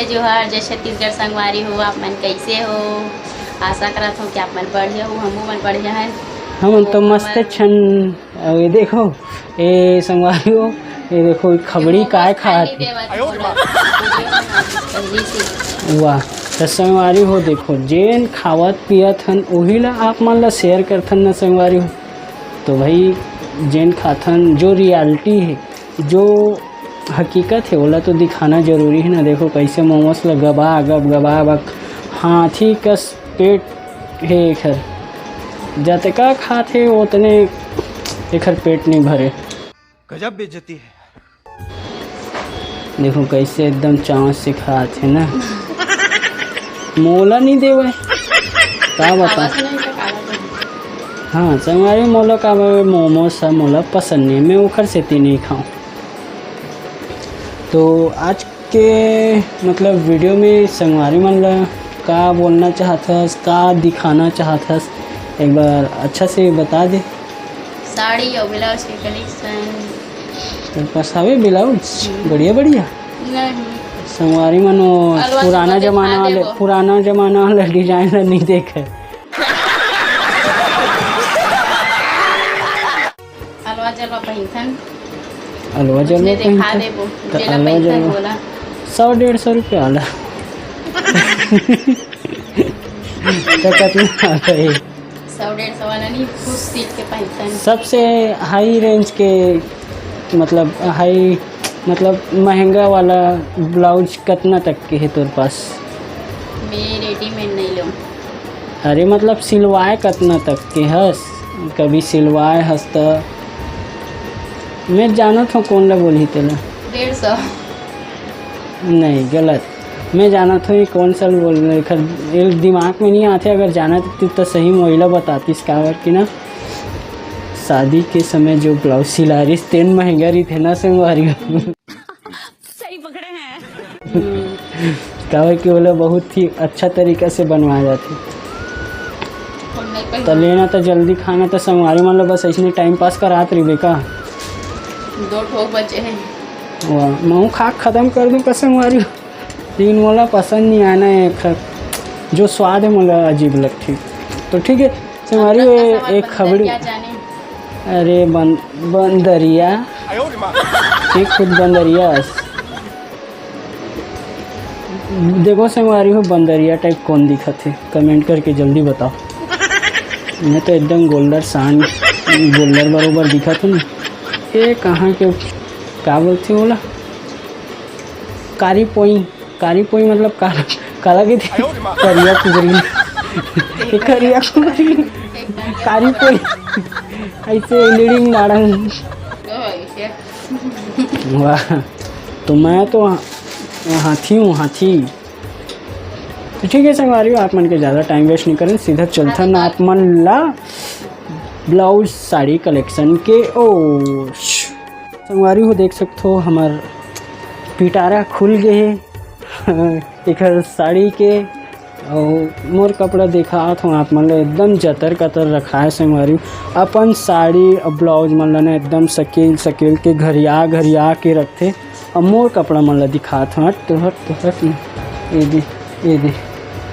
जोहार जय छत्तीसगढ़ संगवारी हो। आप मन कैसे हो? आशा करत हो कि आप मन बढ़िया हो, हमू मन बढ़िया है। हम तो मस्त छन। ये देखो ये संगवारी हो, ये देखो खबड़ी काय खात वाह। तो संगवारी हो देखो जेन खावत पियत हन वही ला आप मन ला शेयर करथन न संगवारी हो। तो भाई जेन खाथन जो रियलिटी है जो हकीकत है ओला तो दिखाना जरूरी है ना। देखो कैसे मोमोस ला गबा गब हाथी कस पेट है एखर, जतका खाथे उतने एखर पेट नहीं भरे। गजब बेइज्जती है। देखो कैसे एकदम चावस से खाथे ना। मोला नहीं देवे का बता। हाँ संगवारी मोला का मोमोस मोला पसंद नहीं, मैं ओखर सेती नहीं खाऊं। तो आज के मतलब वीडियो में संगवारी मन ला का बोलना चाहथस, का दिखाना चाहथस, एक बार अच्छा से बता दे। साड़ी और ब्लाउज के कलेक्शन तेरे पास हवे ब्लाउज बढ़िया बढ़िया? नहीं संगवारी मन पुराना जमाना वाला डिजाइन ला नहीं देखे। अलवा जलवा पहिनथन अलवा जलवा दिखा देबो जेला पहिनथन बोला 100-150 रुपया वाला। तो कितना आता है? 100-150 वाला नहीं, खुद सीट के पहिनथन। सबसे हाई रेंज के मतलब महंगा वाला ब्लाउज कितना तक के है तेरे पास? मैं रेडीमेड नहीं लूँ। अरे मतलब सिलवाए कितना तक के हस? कभी सिलवाए हस तो मैं जानत हूँ कौन ला बोली तेला। 150 नहीं गलत, मैं जानत हूँ कौन सा बोल रहे खर दिमाग में नहीं आते। अगर जाना तो सही महिला बतातीस कावर की ना शादी के समय जो ब्लाउज सिला रही तेन महंगा रही थे ना संगवारी। सही पकड़े हैं। कावर की बोला बहुत ही अच्छा तरीका से बनवाया जाते। तो लेना तो जल्दी खाना तो संगवारी मान लो बस ऐसे टाइम पास करात रही बेका। 2 ठोक बचे हैं। वाह मैं खा ख़त्म कर दूँ कसम वारी। लेकिन मोला पसंद नहीं आना है, जो स्वाद है मोला अजीब लगती। तो ठीक है संगवारी एक खबड़ी। अरे बंदरिया एक खुद बंदरिया। देखो संगवारी हो बंदरिया टाइप कौन दिखत है कमेंट करके जल्दी बताओ। मैं तो एकदम गोल्डर शान गोल्डर बरोबर दिखत हूँ। ये कहाँ के क्या बोलते बोला? कारी पोई मतलब काला के करिया कुबरी करिया कुबरी कारी पोई ऐसे लीडिंग नारंग। वाह तो मैं तो हाथी हूँ हाथी। तो ठीक है संगवारी आप मन के ज़्यादा टाइम वेस्ट नहीं करें, सीधा चलथन आप मन ला ब्लाउज साड़ी कलेक्शन के। ओ संगवारी हो देख सकते हो हमार पिटारा खुल गए है एक साड़ी के। और मोर कपड़ा दिखा तो आप मन एकदम जतर कतर रखा है संगवारी। अपन साड़ी और ब्लाउज मन ला एकदम सकेल के घरिया के रखते। और मोर कपड़ा मन ला दिखा हट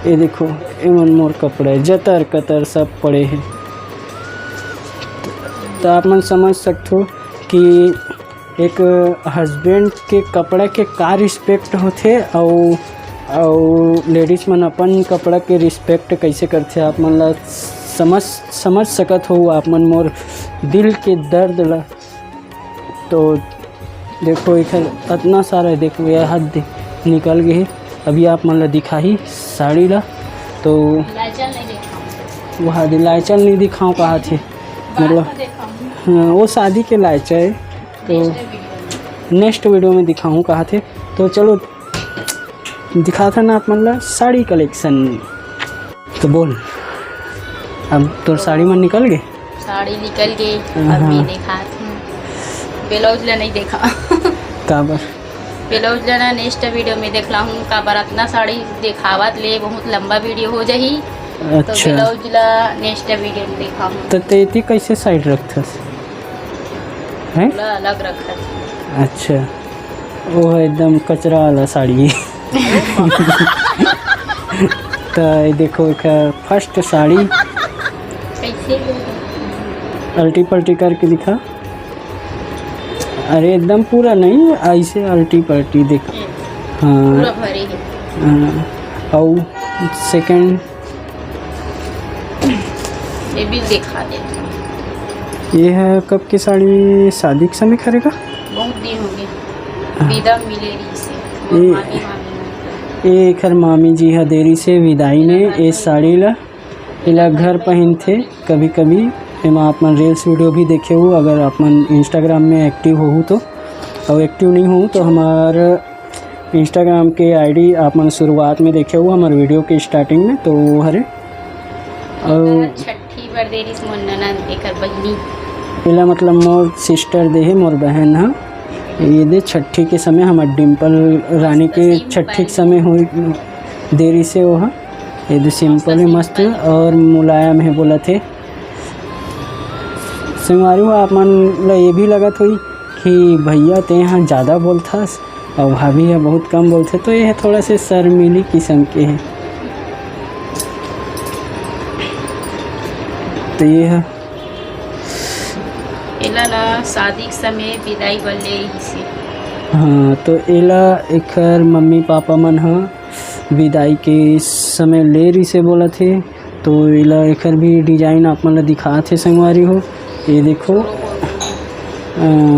ये देखो एमन मोर कपड़े जतर कतर सब पड़े हैं। तो आप मन समझ सकते हो कि एक हस्बैंड के कपड़ा के का रिस्पेक्ट होते और लेडीज मन अपन कपड़ा के रिस्पेक्ट कैसे करते आप मन ला समझ सकत हो आप मन मोर दिल के दर्द ला। तो देखो इधर इतना सारा देखो यह हद निकल गए। अभी आप मन ला दिखा ही साड़ी ला तो वहाँ लाइचल नहीं दिखाऊँ कहा थे मतलब वो शादी के लाइचा है तो नेक्स्ट वीडियो में दिखाऊँ कहा थे। तो चलो दिखा था ना आप मतलब साड़ी कलेक्शन। तो बोल अब तो साड़ी में निकल गए। साड़ी निकल गई अभी देखा ब्लाउज ला नहीं देखा। काबर ब्लाउज ला नेक्स्ट वीडियो में देखला हूँ काबर इतना साड़ी दिखावत ले बहुत लंबा वीडियो हो जाही। अच्छा तो ब्लाउज ला नेक्स्ट वीडियो में देखा हूँ। तो तेती कैसे साइड रखथस है? अलग रखा। अच्छा वो एकदम कचरा वाला साड़ी तो ये देखो एक फर्स्ट साड़ी कैसे अल्टी पल्टी करके दिखा। अरे एकदम पूरा नहीं, ऐसे अल्टी पल्टी देख। हाँ पूरा भरे है। और सेकंड ये भी दिखा देता हूँ। ये है कब की साड़ी, शादी के समय करेगा। बहुत दिन हो गए विदा मिले रही से ये- मामी मामी ये खर मामी जी है देरी से विदाई ने ये साड़ी ला घर पहन थे कभी कभी। एमा आप मन रील्स वीडियो भी देखे हो, अगर आप मन इंस्टाग्राम में एक्टिव हो तो, और एक्टिव नहीं हो तो हमार इंस्टाग्राम के आईडी आप मन शुरुआत में देखे हो हमारे वीडियो के स्टार्टिंग में, तो वो हरे। और छठी बार देरी से मोर ननद एकर बहिनी इला मतलब मोर सिस्टर दे है, मोर बहन है। ये दे छठी के समय हमार डिम्पल रानी के छठी के समय हुई देरी से वो है। ये दे सिंपल है, मस्त और मुलायम है बोला थे। संगवारी हो आप मन ला ये भी लगत हुई कि भैया ते यहाँ ज़्यादा बोलथास और भाभी है बहुत कम बोलते, तो ये थोड़ा से शर्मीली किस्म के हैं। तो ये है एला ना शादी के समय विदाई बल्ले रही से। हाँ, तो एला एकर मम्मी पापा मन ह विदाई के समय ले रही से बोला थे। तो एला एकर भी डिजाइन आप मन ला दिखा थे संगवारी हो। ये देखो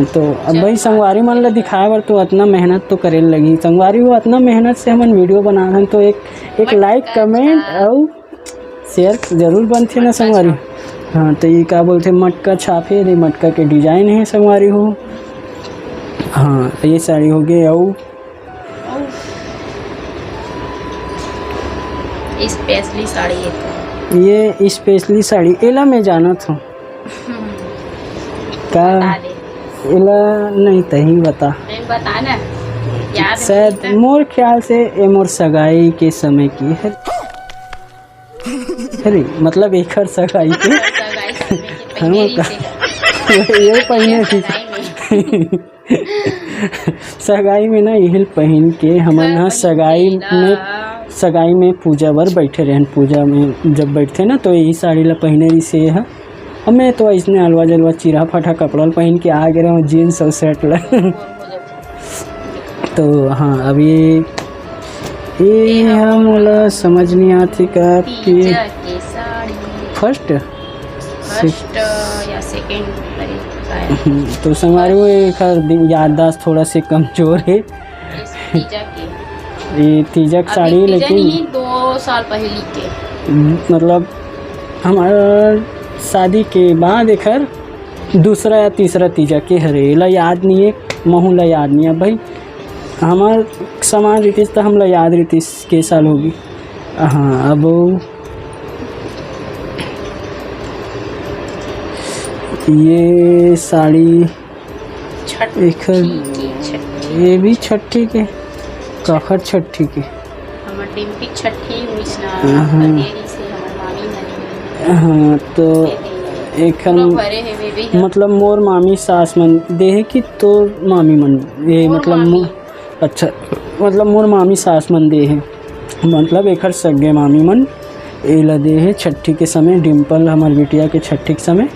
तो अब भाई संगवारी मन ला दिखाए बर तो इतना मेहनत तो करे लगी। संगवारी हो इतना मेहनत से हमन वीडियो बना हन, तो एक लाइक कमेंट और शेयर जरूर बनते ना संगवारी। हाँ, तो ये क्या बोलते मटका छापे रे, मटका के डिजाइन है संगवारी हो। हाँ, तो ये साड़ी हो गई। और स्पेशली साड़ी है तो ये स्पेशली साड़ी एला में जाना था का बता दे। एला नहीं तही बता मैं बता ना याद शायद मोर ख्याल से ये मोर सगाई के समय की है। अरे मतलब एक हर सगाई के ये पहने थी सगाई में ना यही पहन के हमन यहाँ सगाई में पूजा बर बैठे रहन। पूजा में जब बैठते ना तो यही साड़ी ला पहने रही से है। अब मैं तो इसने अलवा जलवा चिरा फटा कपड़ा पहन के आ गया हूँ, जीन्स और शर्ट ला। तो हाँ, अब ये हम वाला समझ नहीं आती का कि फर्स्ट या सेकंड तो संगवारी वो एक याददाश्त थोड़ा से कमजोर है। ये तीजक साड़ी लेकिन 2 साल पहले के मतलब हमारा शादी के बाद एकर दूसरा या तीसरा तीजा के हरे ला याद नहीं है, महू ला याद नहीं है। भाई हमार समान रीतिस तो हम ला याद रीतिस के साल होगी। हाँ, अब ये साड़ी एक ये भी छठी के काखर छठी के हमर डिम्पी छठी हुईस ना देरी से हमर मामी ननी। हाँ, तो एक भरे है वे भी मतलब मोर मामी सास मन दे है कि तो मामी मन ये मतलब अच्छा मतलब मोर मामी सास मन दे है, मतलब एक सगे मामी मन एला दे है छठी के समय। डिम्पल हमार बिटिया के छठी के समय।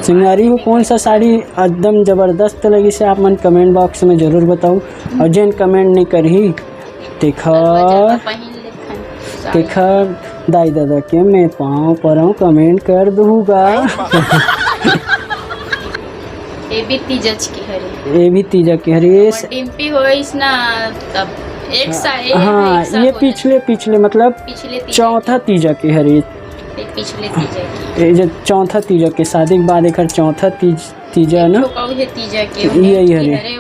सिंगारी हो कौन सा साड़ी एकदम ज़बरदस्त लगी से आप मन कमेंट बॉक्स में ज़रूर बताओ। और जिन कमेंट नहीं करी देखा दाई दादा के मैं पाँव पर हूँ कमेंट कर दूँगा। ये भी तीजज की हरी, ये भी तीजा के हरी डिम्पी होइस ना तब एक सा हाँ, ये पिछले मतलब पिछले चौथा तीजा के हरी, पिछले तीजा की ये जो चौथा तीजा के शादी के बाद एक चौथा तीजा ना तीजा के यही हरे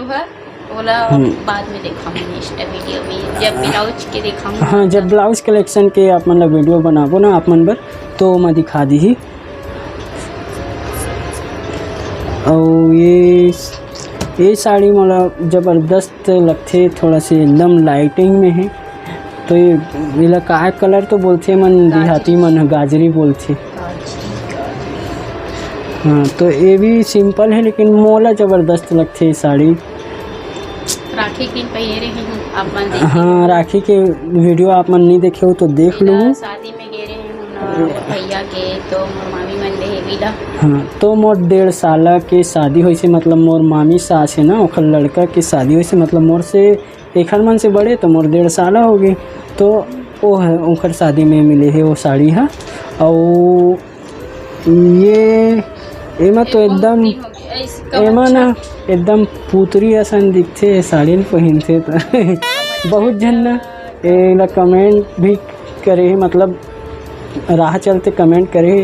बोला बाद में देखा नेक्स्ट वीडियो में जब ब्लाउज के देखा। हाँ, जब ब्लाउज कलेक्शन के आप मतलब वीडियो बनाबो ना आप मन बर तो मैं दिखा दी ही। और ये साड़ी मतलब ज़बरदस्त लगते, थोड़ा से एकदम लाइटिंग में है। तो ये का कलर तो बोलते मन देहाती मन गाजरी बोलते। हाँ तो ये भी सिंपल है लेकिन मोला ज़बरदस्त लगती है साड़ी। राखी किन पहने रही हूँ आप मन देखे हाँ राखी के वीडियो आप मन नहीं देखे हो तो देख लो। मेरा शादी में गे रहे हूँ ना भैया के तो मोर मामी मन ले विला। हाँ तो मोर 1.5 साल के शादी हुई से मतलब मोर मामी सास है ना ओखर लड़का के शादी हुई से मतलब मोर से एक मन से बड़े तो मोर 1.5 साल हो गए तो वो है ओखर शादी में मिले है वो साड़ी है। और ये एमा तो एकदम एमा ना एकदम पुतरी असन दिखते साड़ी पहनते तो बहुत जन ना एला कमेंट भी करे मतलब राह चलते कमेंट करे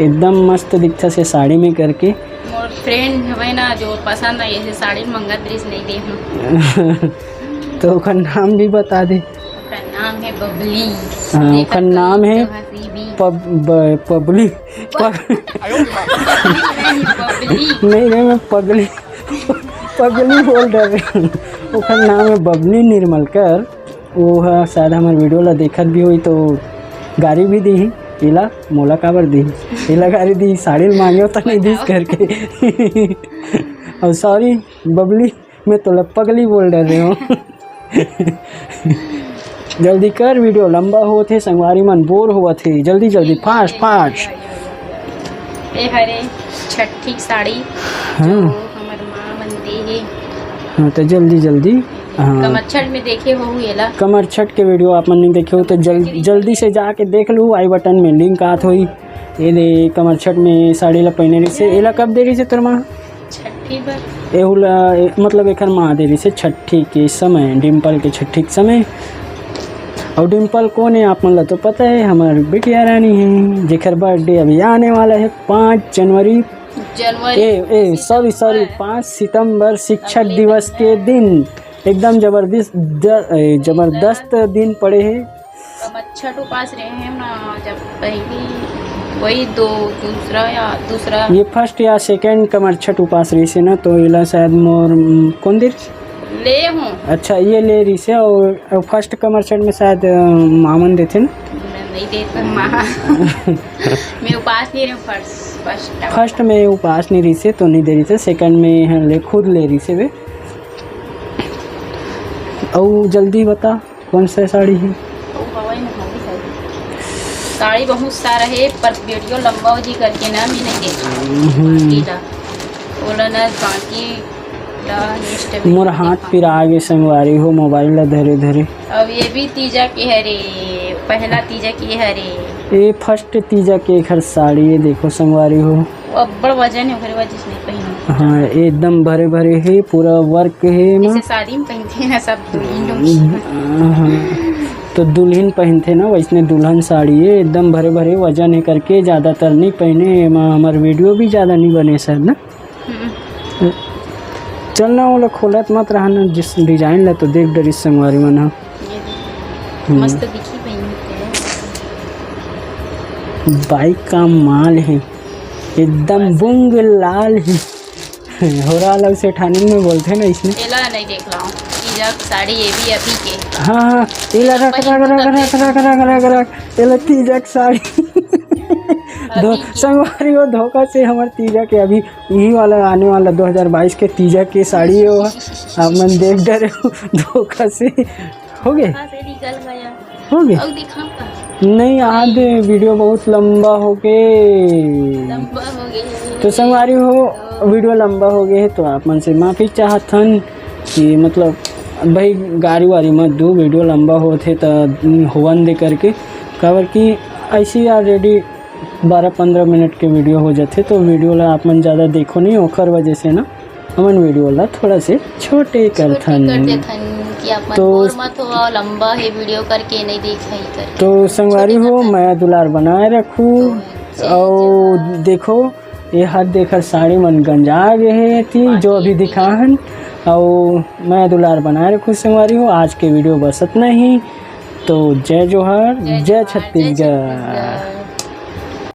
एकदम मस्त दिखता से साड़ी में करके। मोर फ्रेंड हवे ना जो पसंद आई ऐसे साड़ी मंगत ड्रेस नहीं दे हूँ तो उसका नाम भी बता दे। उसका नाम है बबली। हाँ उसका नाम है पबली नहीं मैं पगली पगली बोल रहे उसका नाम है बबली निर्मलकर। वो है शायद हमारे वीडियो ला देखत भी हुई तो गाड़ी भी दी इला मोला काबर दी इला गाड़ी दी साड़ी मांगे तो नहीं दी करके। और सॉरी बबली मैं तो पगली बोल रहे हो। जल्दी कर वीडियो लंबा हो थे संगवारी मन बोर हुआ थे जल्दी जल्दी फास्ट फास्ट। ए हरे छठी साड़ी हाँ हमार माँ मन दे है। हाँ तो जल्दी जल्दी हाँ कमर छठ में देखे हो येला कमर छठ के वीडियो आप मन नहीं देखे हो तो जल्दी से जाके देख लो। आई बटन में लिंक आत हुई ये ले कमर छठ में साड़ी ला पहने रही से एला कब दे रही से तोर माँ छठी पर एहुला मतलब एक माँ दे रही से छठी के समय डिम्पल के छठी के समय। और डिम्पल कौन है आप मतलब तो पता है हमारी बिटिया रानी है जेकर बर्थडे अभी आने वाला है 5 जनवरी सॉरी 5 सितंबर शिक्षक दिवस के दिन एकदम जबरदस्त दिन पड़े हैं। छठ उपास रहे हैं ना जब पहली वही दूसरा ये फर्स्ट या सेकंड कमर छठ उपास रही से ना तो इला शायद मोर कौन दिन ले हूँ। अच्छा ये ले रही से और फर्स्ट कमर छठ में शायद मामन देते ना नहीं देता मैं उपास नहीं रही हूँ। फर्स्ट में उपास नहीं रही से तो नहीं दे रही थे सेकंड में ले खुद ले रही से वे। और जल्दी बता कौन सा साड़ी है। साड़ी बहुत सारा है पर वीडियो लंबा हो जी करके ना मैं नहीं देखा बोला ना बाकी मोर हाथ पिरा आगे संगवारी हो मोबाइल ला धरे धरे। अब ये भी तीजा के हरे पहला तीजा की हरे ये फर्स्ट तीजा के घर साड़ी ये देखो संगवारी हो अब बड़ वजन है ओकरे वजह से नहीं पहनी। हाँ एकदम भरे भरे है पूरा वर्क है जैसे शादी में पहनते हैं ना सब दुल्हन। हाँ तो दुल्हन पहनते ना वैसने दुल्हन साड़ी है एकदम भरे भरे वजन है करके ज़्यादातर नहीं पहने हमारे वीडियो भी ज़्यादा नहीं बने शायद ना। चलना वाला खोलत मत रहना जिस डिजाइन ला तो देख डरी संगवारी मना मस्त दिखी बाइक का माल है एकदम बुंग लाल है हो रहा अलग से ठाणे में बोलते ना इसमें एला नहीं देख रहा हूँ साड़ी ये भी अभी के। हाँ एला रख एला तीजक साड़ी संगवारी हो धोखा से हमारे तीजा के अभी यही वाला आने वाला 2022 के तीजा के साड़ी है वो आप मन देख डरे हो धोखा से हो गए हो गए नहीं आधे वीडियो बहुत लंबा हो गए तो संगवारी हो वीडियो लंबा हो गए तो आप मन से माफ़ी चाहतन कि मतलब भाई गाड़ी वाड़ी मत दो वीडियो लंबा होते तो होवन दे करके कवर की ऐसी ऑलरेडी 12-15 मिनट के वीडियो हो जाते तो वीडियो ला आप मन ज़्यादा देखो नहीं ओखर वजह से ना हमन वीडियो ला थोड़ा से छोटे करथन तो मत हो लंबा है वीडियो करके नहीं देखा तो संगवारी हो मैं दुलार बनाए रखूँ और देखो ये हाथ देखकर साड़ी मन गंजा गए थी जो अभी दिखाहन और मैं दुलार बनाए रखूँ संगवारी हो आज के वीडियो बस इतना ही तो जय जोहार जय छत्तीसगढ़।